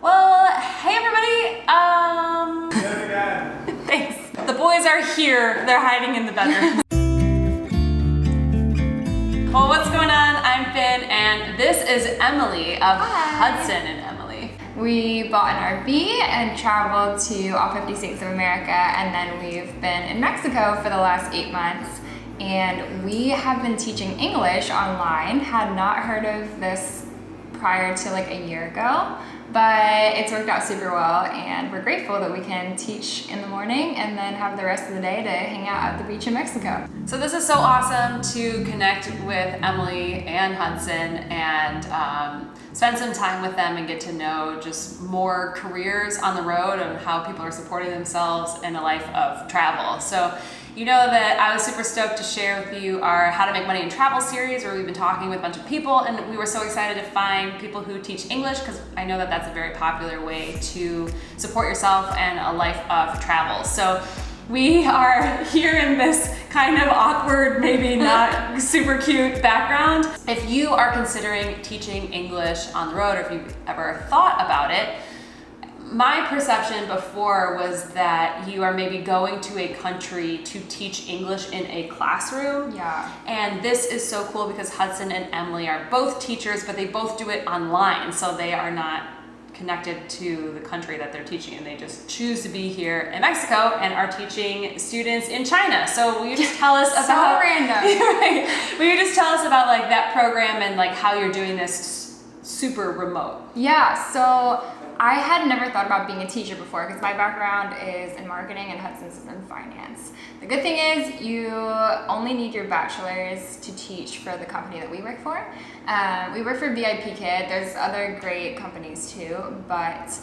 Well, hey everybody. Thanks. The boys are here. They're hiding in the bedroom. Well, what's going on? I'm Finn, and this is Emily of Hudson and Emily. We bought an RV and traveled to all 50 states of America, and then we've been in Mexico for the last 8 months. And we have been teaching English online. Had not heard of this prior to like a year ago, but it's worked out super well, and we're grateful that we can teach in the morning and then have the rest of the day to hang out at the beach in Mexico. So this is so awesome to connect with Emily and Hudson and spend some time with them and get to know just more careers on the road and how people are supporting themselves in a life of travel. So you know that I was super stoked to share with you our How to Make Money in Travel series, where we've been talking with a bunch of people, and we were so excited to find people who teach English, because I know that that's a very popular way to support yourself and a life of travel. So we are here in this kind of awkward, maybe not super cute background. If you are considering teaching English on the road, or if you've ever thought about it, my perception before was that you are maybe going to a country to teach English in a classroom. Yeah. And this is so cool because Hudson and Emily are both teachers, but they both do it online. So they are not connected to the country that they're teaching, and they just choose to be here in Mexico and are teaching students in China. So will you just tell us about— So random. Right. Will you just tell us about like that program and like how you're doing this super remote? Yeah, so I had never thought about being a teacher before because my background is in marketing and Hudson's is in finance. The good thing is you only need your bachelor's to teach for the company that we work for. We work for VIPkid. There's other great companies too, but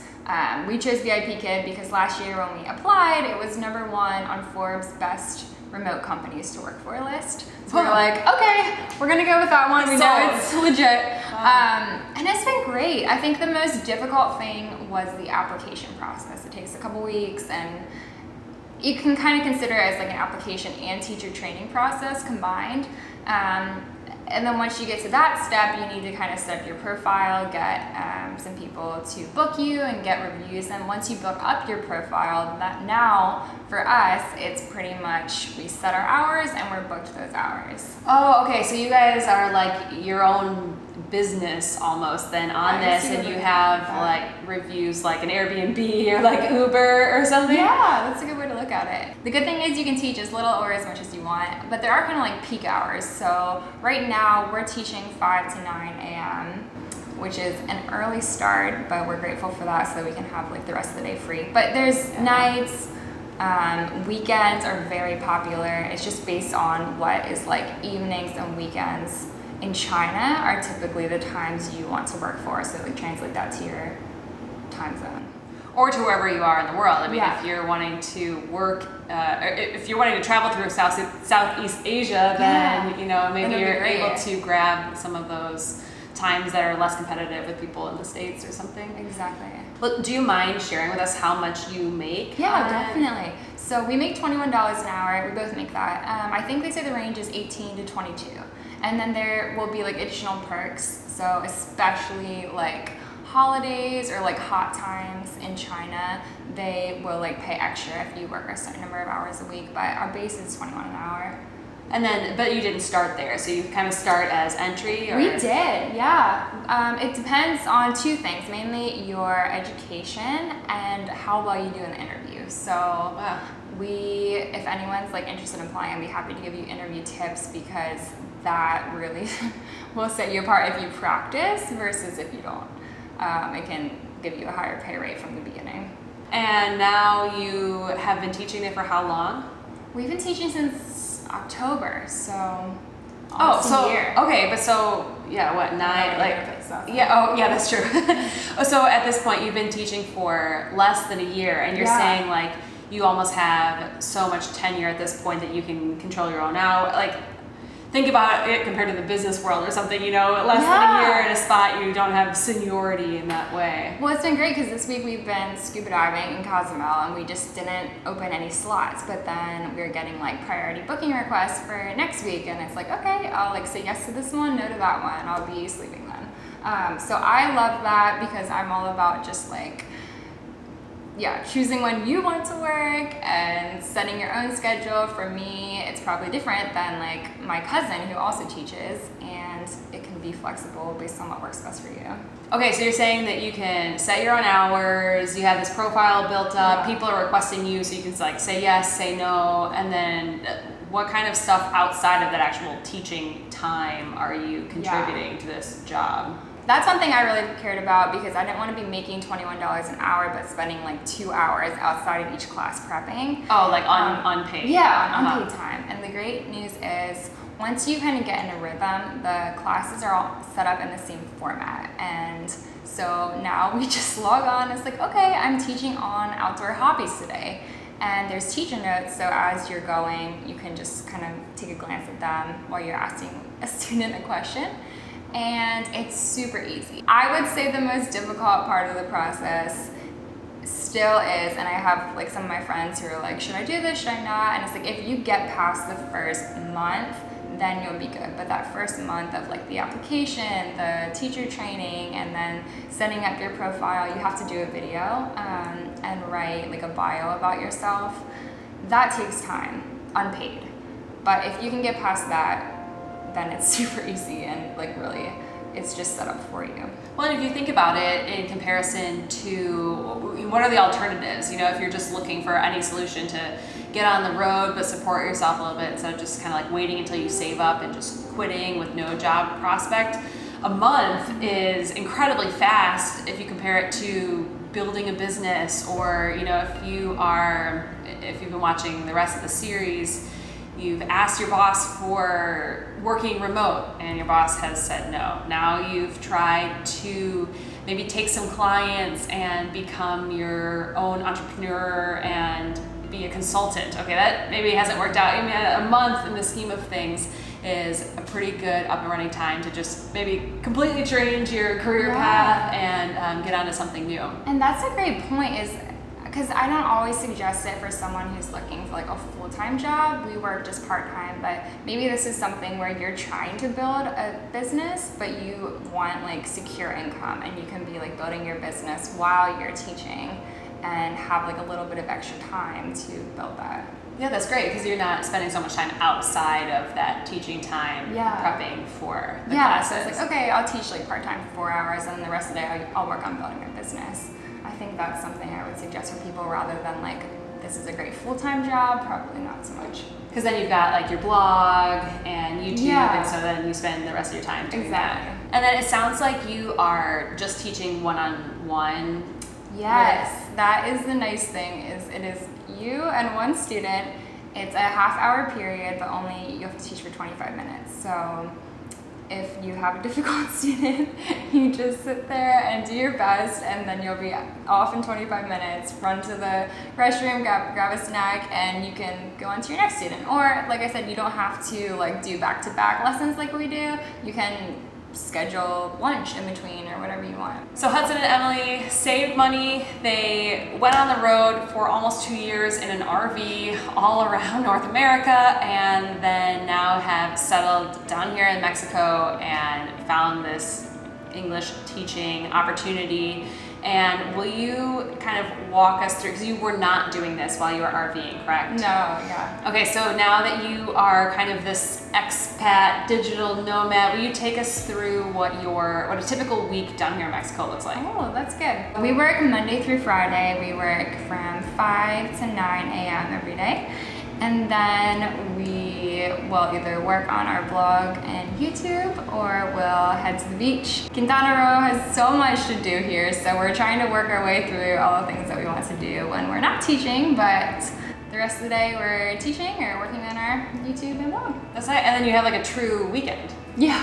we chose VIPkid because last year when we applied, it was #1 on Forbes' best remote companies to work for list. So we were like, okay, we're gonna go with that one. We know it's legit. And it's been great. I think the most difficult thing was the application process. It takes a couple weeks, and you can kind of consider it as like an application and teacher training process combined. And then once you get to that step, you need to kind of set up your profile, get some people to book you and get reviews. And once you build up your profile, that now for us, it's pretty much we set our hours and we're booked those hours. Oh, okay. So you guys are like your own business almost then on this, and you have like reviews like an Airbnb or like Uber or something? Yeah, that's a good way to look at it. The good thing is you can teach as little or as much as you want, but there are kind of like peak hours. So right now we're teaching 5 to 9 a.m., which is an early start, but we're grateful for that so that we can have like the rest of the day free. But there's nights, weekends are very popular. It's just based on what is like evenings and weekends in China are typically the times you want to work for, so like translate that to your time zone. Or to wherever you are in the world. I mean, Yeah. if you're wanting to work, or if you're wanting to travel through Southeast Asia, then you know maybe you're able to grab some of those times that are less competitive with people in the States or something. Exactly. Well, do you mind sharing with us how much you make? Yeah, definitely. So we make $21 an hour. We both make that. I think they say the range is 18 to 22. And then there will be like additional perks. So especially like holidays or like hot times in China, they will like pay extra if you work a certain number of hours a week. But our base is 21 an hour. And then, but you didn't start there, so you kind of start as entry? Or? We did, yeah. It depends on 2 things, mainly your education and how well you do in the interview. So if anyone's like interested in applying, I'd be happy to give you interview tips, because that really will set you apart if you practice versus if you don't. It can give you a higher pay rate from the beginning. And now you have been teaching there for how long? We've been teaching since October, so a year. Okay, but so yeah, what, 9? That's true. So at this point, you've been teaching for less than a year, and you're saying like you almost have so much tenure at this point that you can control your own hours. Like, think about it compared to the business world or something, you know, less than a year in a spot, you don't have seniority in that way. Well, it's been great because this week we've been scuba diving in Cozumel, and we just didn't open any slots, but then we were getting like priority booking requests for next week, and it's like, okay, I'll like say yes to this one, no to that one, I'll be sleeping then. So I love that because I'm all about just like, choosing when you want to work and setting your own schedule. For me, it's probably different than like my cousin who also teaches, and it can be flexible based on what works best for you. Okay, so you're saying that you can set your own hours, you have this profile built up, people are requesting you, so you can like say yes, say no, and then what kind of stuff outside of that actual teaching time are you contributing to this job? That's one thing I really cared about because I didn't want to be making $21 an hour but spending like 2 hours outside of each class prepping. Oh, like unpaid? Yeah, on unpaid time. And the great news is once you kind of get in a rhythm, the classes are all set up in the same format. And so now we just log on. It's like, okay, I'm teaching on outdoor hobbies today. And there's teacher notes, so as you're going, you can just kind of take a glance at them while you're asking a student a question. And it's super easy. I would say the most difficult part of the process still is, and I have like some of my friends who are like, should I do this, should I not? And it's like, if you get past the first month, then you'll be good. But that first month of like the application, the teacher training, and then setting up your profile, you have to do a video and write like a bio about yourself. That takes time, unpaid. But if you can get past that, then it's super easy and like really it's just set up for you. Well, and if you think about it in comparison to what are the alternatives, if you're just looking for any solution to get on the road but support yourself a little bit instead of just kind of like waiting until you save up and just quitting with no job prospect, a month is incredibly fast if you compare it to building a business, or if you've been watching the rest of the series, you've asked your boss for working remote and your boss has said no. Now you've tried to maybe take some clients and become your own entrepreneur and be a consultant. Okay, that maybe hasn't worked out. I mean, a month in the scheme of things is a pretty good up and running time to just maybe completely change your career path and get onto something new. And that's a great point, is because I don't always suggest it for someone who's looking for like a full-time job. We work just part-time, but maybe this is something where you're trying to build a business, but you want like secure income, and you can be like building your business while you're teaching and have like a little bit of extra time to build that. Yeah, that's great because you're not spending so much time outside of that teaching time prepping for the classes. So it's like, okay, I'll teach like part-time for 4 hours and the rest of the day I'll work on building my business. I think that's something I would suggest for people rather than like, this is a great full-time job, probably not so much. Because then you've got like your blog and YouTube, and so then you spend the rest of your time doing that. And then it sounds like you are just teaching one-on-one. Yes, that is the nice thing, is it is you and one student. It's a half-hour period, but only you have to teach for 25 minutes. So if you have a difficult student, you just sit there and do your best, and then you'll be off in 25 minutes, run to the restroom, grab a snack, and you can go on to your next student. Or, like I said, you don't have to like do back-to-back lessons like we do. You can schedule lunch in between or whatever you want. So Hudson and Emily saved money. They went on the road for almost 2 years in an RV all around North America, and then now have settled down here in Mexico and found this English teaching opportunity. And will you kind of walk us through, because you were not doing this while you were RVing, correct? No, yeah. Okay, so now that you are kind of this expat digital nomad, will you take us through what a typical week down here in Mexico looks like? Oh, that's good. We work Monday through Friday. We work from 5 to 9 a.m. every day. And then we will either work on our blog and YouTube, or we'll head to the beach. Quintana Roo has so much to do here, so we're trying to work our way through all the things that we want to do when we're not teaching, but the rest of the day we're teaching or working on our YouTube and blog. That's right, and then you have like a true weekend. Yeah,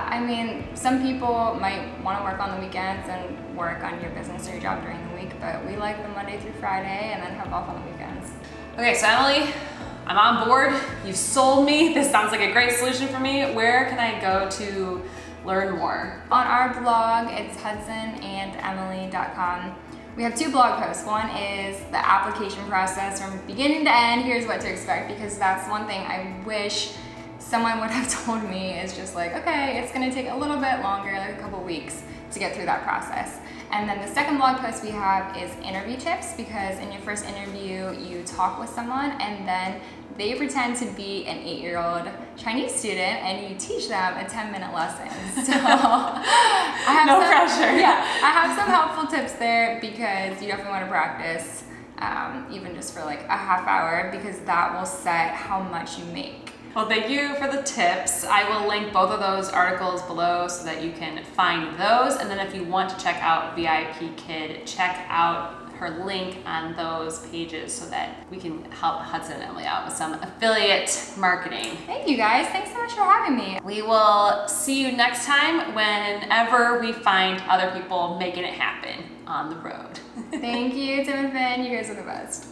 I mean, some people might want to work on the weekends and work on your business or your job during the week, but we like the Monday through Friday and then have off on the weekends. Okay, so Emily, I'm on board. You've sold me. This sounds like a great solution for me. Where can I go to learn more? On our blog, it's hudsonandemily.com. We have 2 blog posts. One is the application process from beginning to end. Here's what to expect, because that's one thing I wish someone would have told me is just like, okay, it's gonna take a little bit longer, like a couple weeks to get through that process. And then the second blog post we have is interview tips, because in your first interview, you talk with someone and then they pretend to be an 8-year-old Chinese student and you teach them a 10-minute lesson. So I have no pressure. Yeah, I have some helpful tips there, because you definitely want to practice, even just for like a half hour, because that will set how much you make. Well, thank you for the tips. I will link both of those articles below so that you can find those. And then if you want to check out VIPkid, check out her link on those pages so that we can help Hudson and Emily out with some affiliate marketing. Thank you guys. Thanks so much for having me. We will see you next time whenever we find other people making it happen on the road. Thank you, Tim and Finn. You guys are the best.